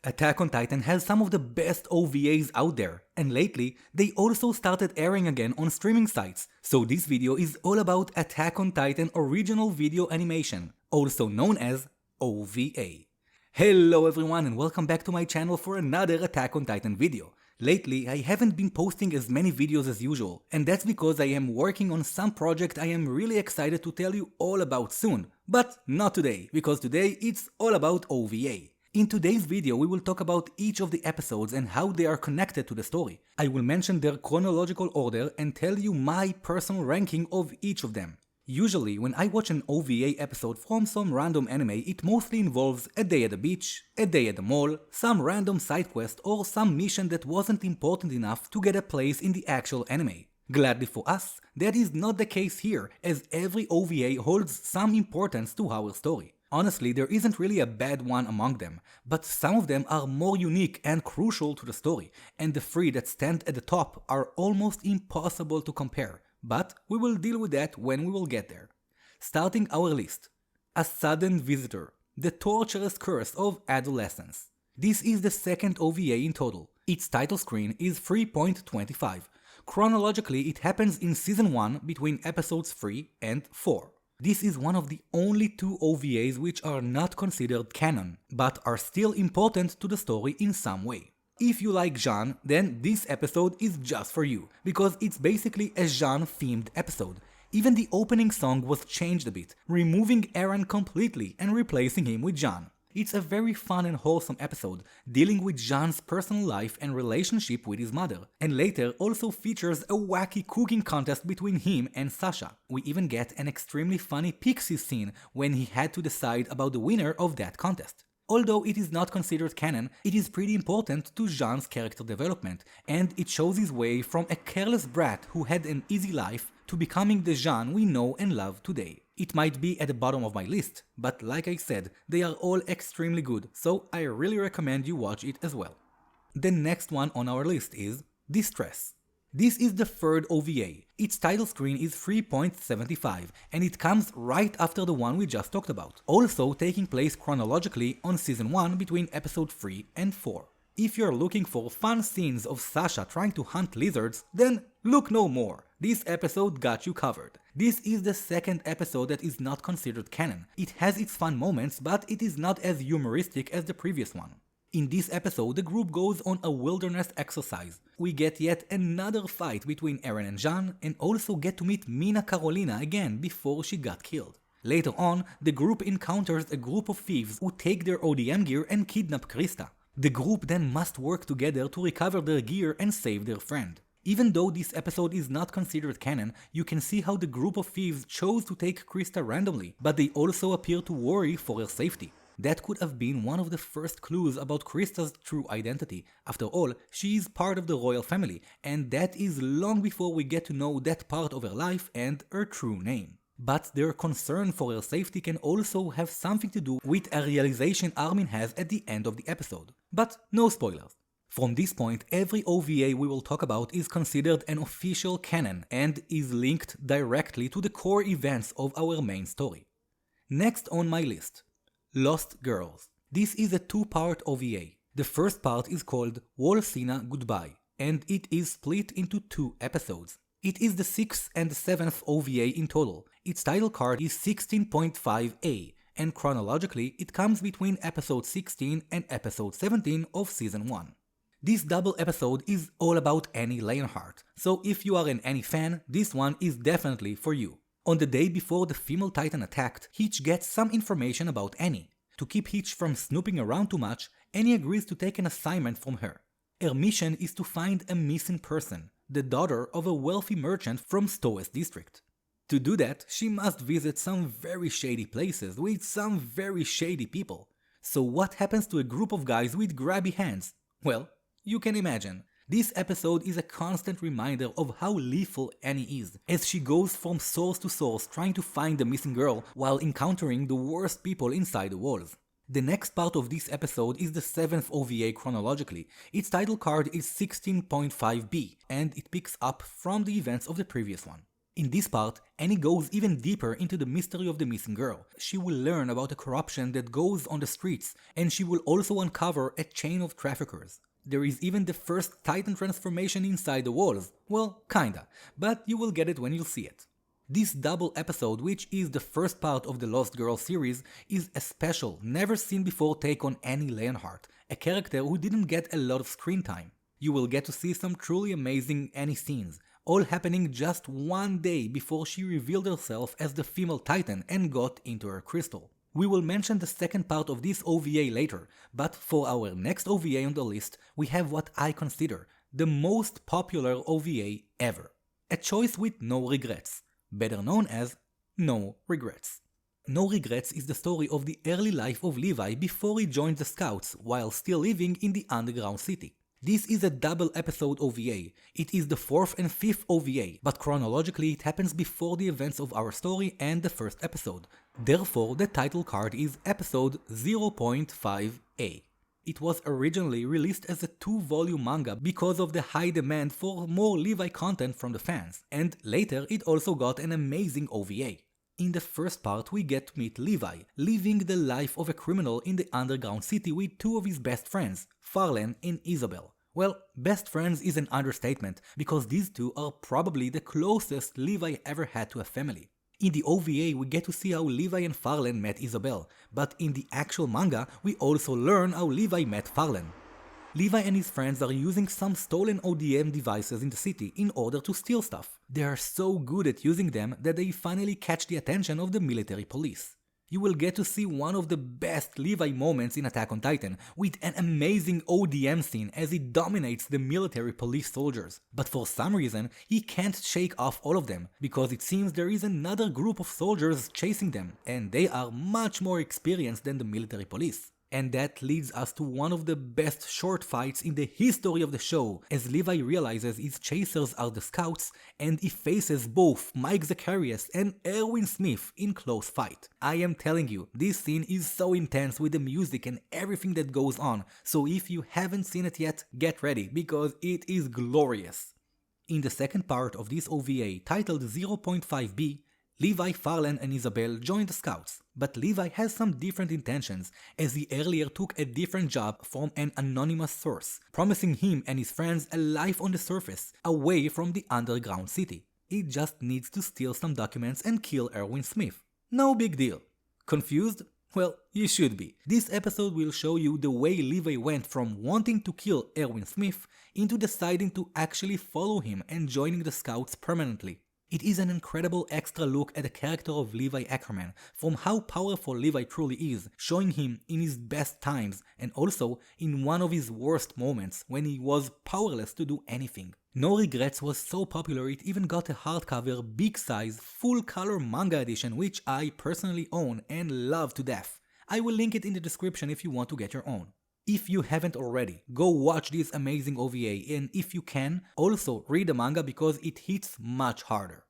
Attack on Titan has some of the best OVAs out there, and lately they also started airing again on streaming sites, so this video is all about Attack on Titan original video animation, also known as OVA. Hello everyone and welcome back to my channel for another Attack on Titan video. Lately I haven't been posting as many videos as usual, and that's because I am working on some project I am really excited to tell you all about soon, but not today, because today it's all about OVA. In today's video we will talk about each of the episodes and how they are connected to the story. I will mention their chronological order and tell you my personal ranking of each of them. Usually when I watch an OVA episode from some random anime, it mostly involves a day at the beach, a day at the mall, some random side quest or some mission that wasn't important enough to get a place in the actual anime. Gladly for us, that is not the case here, as every OVA holds some importance to our story. Honestly, there isn't really a bad one among them, but some of them are more unique and crucial to the story, and the three that stand at the top are almost impossible to compare, but we will deal with that when we will get there. Starting our list. A Sudden Visitor, the torturous curse of adolescence. This is the second OVA in total. Its title screen is 3.25. Chronologically, it happens in Season 1 between episodes 3 and 4. This is one of the only two OVAs which are not considered canon, but are still important to the story in some way. If you like Jean, then this episode is just for you, because it's basically a Jean-themed episode. Even the opening song was changed a bit, removing Eren completely and replacing him with Jean. It's a very fun and wholesome episode, dealing with Jean's personal life and relationship with his mother, and later also features a wacky cooking contest between him and Sasha. We even get an extremely funny Pixie scene when he had to decide about the winner of that contest. Although it is not considered canon, it is pretty important to Jean's character development, and it shows his way from a careless brat who had an easy life to becoming the Jean we know and love today. It might be at the bottom of my list, but like I said, they are all extremely good, so I really recommend you watch it as well. The next one on our list is Distress. This is the third OVA. Its title screen is 3.75 and it comes right after the one we just talked about, also taking place chronologically on Season 1 between episode 3 and 4. If you're looking for fun scenes of Sasha trying to hunt lizards, then look no more. This episode got you covered. This is the second episode that is not considered canon. It has its fun moments, but it is not as humoristic as the previous one. In this episode, the group goes on a wilderness exercise. We get yet another fight between Eren and Jean, and also get to meet Mina Carolina again before she got killed. Later on, the group encounters a group of thieves who take their ODM gear and kidnap Krista. The group then must work together to recover their gear and save their friend. Even though this episode is not considered canon, you can see how the group of thieves chose to take Krista randomly, but they also appear to worry for her safety. That could have been one of the first clues about Krista's true identity. After all, she is part of the royal family, and that is long before we get to know that part of her life and her true name. But their concern for her safety can also have something to do with a realization Armin has at the end of the episode. But no spoilers. From this point, every OVA we will talk about is considered an official canon and is linked directly to the core events of our main story. Next on my list, Lost Girls. This is a two-part OVA. The first part is called Wall Sina Goodbye, and it is split into two episodes. It is the 6th and 7th OVA in total. Its title card is 16.5A, and chronologically it comes between episode 16 and episode 17 of Season 1. This double episode is all about Annie Lionheart, so if you are an Annie fan, this one is definitely for you. On the day before the female Titan attacked, Hitch gets some information about Annie. To keep Hitch from snooping around too much, Annie agrees to take an assignment from her. Her mission is to find a missing person, the daughter of a wealthy merchant from Stoes district. To do that, she must visit some very shady places with some very shady people. So what happens to a group of guys with grabby hands? Well, you can imagine. This episode is a constant reminder of how lethal Annie is, as she goes from source to source trying to find the missing girl while encountering the worst people inside the walls. The next part of this episode is the 7th OVA chronologically. Its title card is 16.5B, and it picks up from the events of the previous one. In this part, Annie goes even deeper into the mystery of the missing girl. She will learn about the corruption that goes on the streets, and she will also uncover a chain of traffickers. There is even the first Titan transformation inside the walls. Well, kinda, but you will get it when you'll see it. This double episode, which is the first part of the Lost Girl series, is a special, never seen before take on Annie Leonhardt, a character who didn't get a lot of screen time. You will get to see some truly amazing Annie scenes, all happening just one day before she revealed herself as the female Titan and got into her crystal. We will mention the second part of this OVA later, but for our next OVA on the list, we have what I consider the most popular OVA ever. A choice with no regrets, better known as No Regrets. No Regrets is the story of the early life of Levi before he joined the Scouts while still living in the underground city. This is a double episode OVA. It is the fourth and fifth OVA, but chronologically it happens before the events of our story and the first episode. Therefore, the title card is episode 0.5a. It was originally released as a 2-volume manga because of the high demand for more Levi content from the fans, and later it also got an amazing OVA. In the first part we get to meet Levi, living the life of a criminal in the underground city with two of his best friends, Farlan and Isabel. Well, best friends is an understatement, because these two are probably the closest Levi ever had to a family. In the OVA we get to see how Levi and Farlan met Isabel, but in the actual manga we also learn how Levi met Farlan. Levi and his friends are using some stolen ODM devices in the city in order to steal stuff. They are so good at using them that they finally catch the attention of the military police. You will get to see one of the best Levi moments in Attack on Titan, with an amazing ODM scene as he dominates the military police soldiers. But for some reason, he can't shake off all of them, because it seems there is another group of soldiers chasing them, and they are much more experienced than the military police. And that leads us to one of the best short fights in the history of the show, as Levi realizes his chasers are the Scouts and he faces both Mike Zacharias and Erwin Smith in close fight. I am telling you, this scene is so intense with the music and everything that goes on, so if you haven't seen it yet, get ready, because it is glorious. In the second part of this OVA, titled 0.5b, Levi, Farlan and Isabel join the Scouts, but Levi has some different intentions, as he earlier took a different job from an anonymous source, promising him and his friends a life on the surface, away from the underground city. He just needs to steal some documents and kill Erwin Smith. No big deal. Confused? Well, you should be. This episode will show you the way Levi went from wanting to kill Erwin Smith into deciding to actually follow him and joining the Scouts permanently. It is an incredible extra look at the character of Levi Ackerman, from how powerful Levi truly is, showing him in his best times and also in one of his worst moments when he was powerless to do anything. No Regrets was so popular it even got a hardcover, big size, full color manga edition, which I personally own and love to death. I will link it in the description if you want to get your own. If you haven't already, go watch this amazing OVA, and if you can, also read the manga because it hits much harder.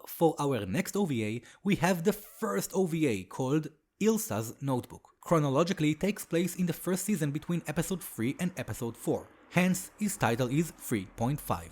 For our next OVA, we have the first OVA called Ilsa's Notebook. Chronologically, it takes place in the first season between episode 3 and episode 4, hence its title is 3.5.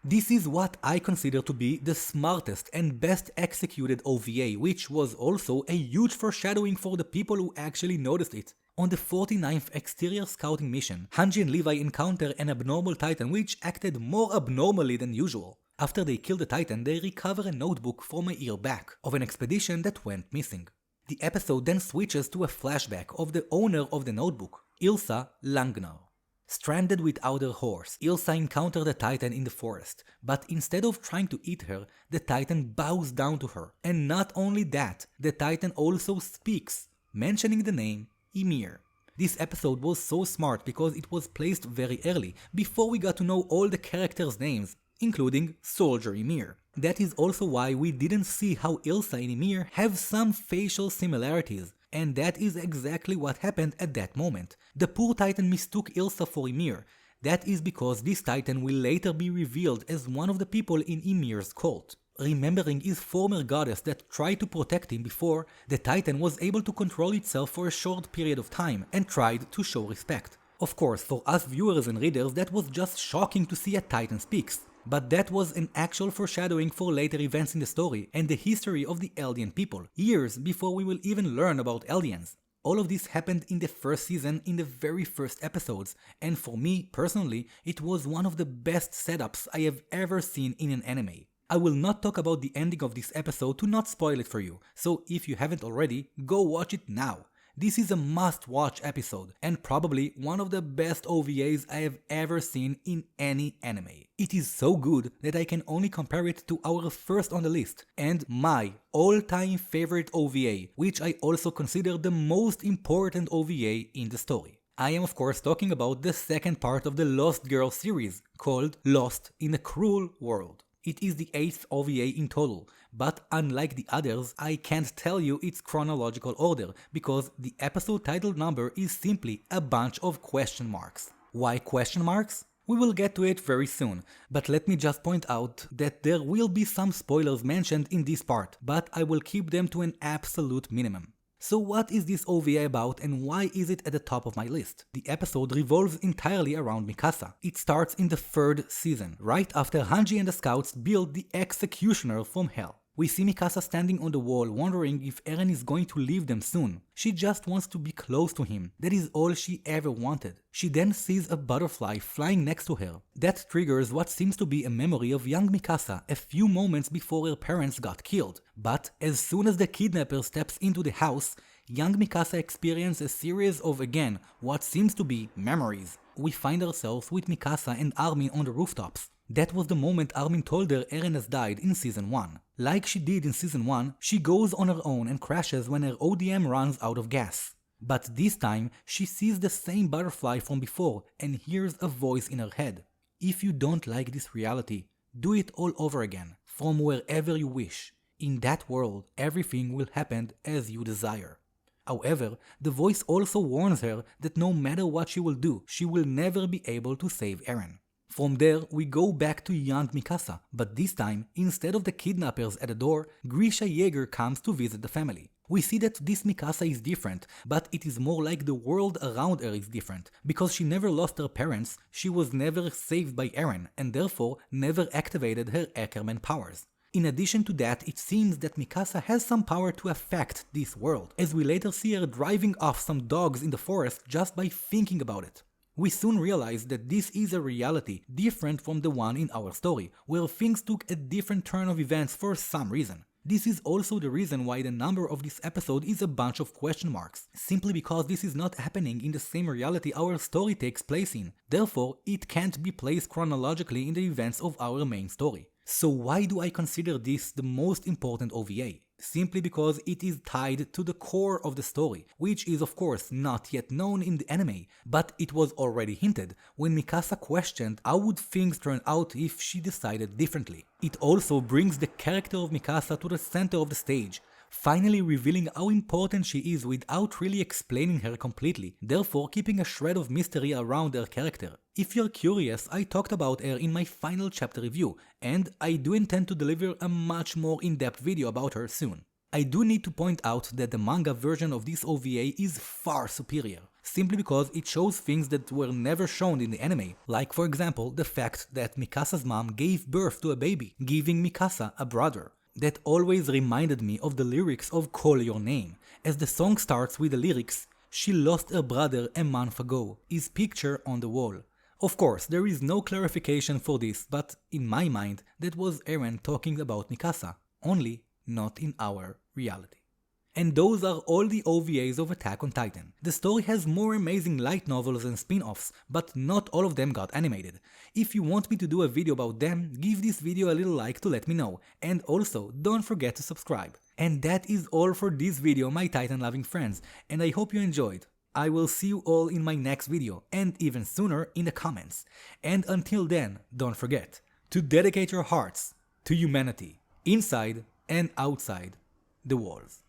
This is what I consider to be the smartest and best executed OVA, which was also a huge foreshadowing for the people who actually noticed it. On the 49th exterior scouting mission, Hanji and Levi encounter an abnormal Titan which acted more abnormally than usual. After they kill the Titan, they recover a notebook from a year back, of an expedition that went missing. The episode then switches to a flashback of the owner of the notebook, Ilsa Langnar. Stranded without her horse, Ilsa encountered the Titan in the forest, but instead of trying to eat her, the Titan bows down to her. And not only that, the Titan also speaks, mentioning the name Ymir. This episode was so smart because it was placed very early, before we got to know all the characters' names, including Soldier Ymir. That is also why we didn't see how Ilsa and Ymir have some facial similarities, and that is exactly what happened at that moment. The poor Titan mistook Ilsa for Ymir. That is because this Titan will later be revealed as one of the people in Ymir's cult. Remembering his former goddess that tried to protect him before, the Titan was able to control itself for a short period of time and tried to show respect. Of course, for us viewers and readers that was just shocking to see a Titan speaks, but that was an actual foreshadowing for later events in the story and the history of the Eldian people, years before we will even learn about Eldians. All of this happened in the first season, in the very first episodes, and for me, personally, it was one of the best setups I have ever seen in an anime. I will not talk about the ending of this episode to not spoil it for you, so if you haven't already, go watch it now. This is a must-watch episode, and probably one of the best OVAs I have ever seen in any anime. It is so good that I can only compare it to our first on the list, and my all-time favorite OVA, which I also consider the most important OVA in the story. I am of course talking about the second part of the Lost Girl series, called Lost in a Cruel World. It is the 8th OVA in total, but unlike the others, I can't tell you its chronological order, because the episode title number is simply a bunch of question marks. Why question marks? We will get to it very soon, but let me just point out that there will be some spoilers mentioned in this part, but I will keep them to an absolute minimum. So what is this OVA about and why is it at the top of my list? The episode revolves entirely around Mikasa. It starts in the 3rd season, right after Hanji and the scouts build the executioner from hell. We see Mikasa standing on the wall wondering if Eren is going to leave them soon. She just wants to be close to him. That is all she ever wanted. She then sees a butterfly flying next to her. That triggers what seems to be a memory of young Mikasa a few moments before her parents got killed. But as soon as the kidnapper steps into the house, young Mikasa experiences a series of, again, what seems to be memories. We find ourselves with Mikasa and Armin on the rooftops. That was the moment Armin told her Eren has died in Season 1. Like she did in Season 1, she goes on her own and crashes when her ODM runs out of gas. But this time, she sees the same butterfly from before and hears a voice in her head. If you don't like this reality, do it all over again, from wherever you wish. In that world, everything will happen as you desire. However, the voice also warns her that no matter what she will do, she will never be able to save Eren. From there, we go back to young Mikasa, but this time, instead of the kidnappers at the door, Grisha Yaeger comes to visit the family. We see that this Mikasa is different, but it is more like the world around her is different. Because she never lost her parents, she was never saved by Eren, and therefore never activated her Ackerman powers. In addition to that, it seems that Mikasa has some power to affect this world, as we later see her driving off some dogs in the forest just by thinking about it. We soon realize that this is a reality different from the one in our story, where things took a different turn of events for some reason. This is also the reason why the number of this episode is a bunch of question marks, simply because this is not happening in the same reality our story takes place in. Therefore, it can't be placed chronologically in the events of our main story. So why do I consider this the most important OVA? Simply because it is tied to the core of the story, which is of course not yet known in the anime, but it was already hinted when Mikasa questioned how would things turn out if she decided differently. It also brings the character of Mikasa to the center of the stage, finally revealing how important she is without really explaining her completely, therefore keeping a shred of mystery around her character. If you're curious, I talked about her in my final chapter review, and I do intend to deliver a much more in-depth video about her soon. I do need to point out that the manga version of this OVA is far superior, simply because it shows things that were never shown in the anime, like for example the fact that Mikasa's mom gave birth to a baby, giving Mikasa a brother. That always reminded me of the lyrics of Call Your Name, as the song starts with the lyrics, "She lost her brother a month ago, his picture on the wall." Of course, there is no clarification for this, but in my mind, that was Eren talking about Mikasa, only not in our reality. And those are all the OVAs of Attack on Titan. The story has more amazing light novels and spin-offs, but not all of them got animated. If you want me to do a video about them, give this video a little like to let me know, and also don't forget to subscribe. And that is all for this video, my Titan loving friends, and I hope you enjoyed. I will see you all in my next video, and even sooner in the comments. And until then, don't forget to dedicate your hearts to humanity, inside and outside the walls.